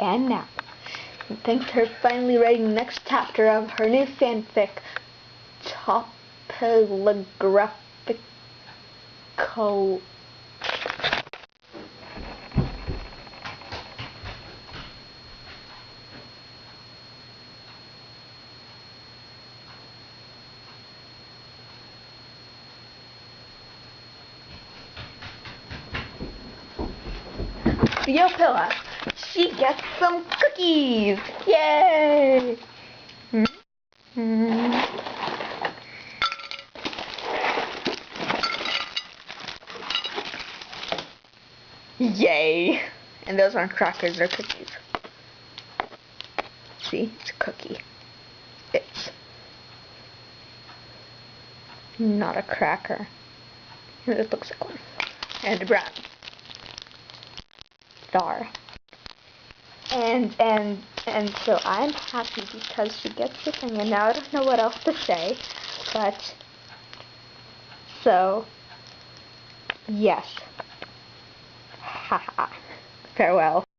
And now, thanks to her finally writing the next chapter of her new fanfic, Topographical. Theopilla, she gets some cookies! Yay! Yay! And those aren't crackers, they're cookies. See? It's a cookie. It's not a cracker. It looks like one. And brown. Star. And so I'm happy because she gets the thing, and now I don't know what else to say, but so yes. Haha. Farewell.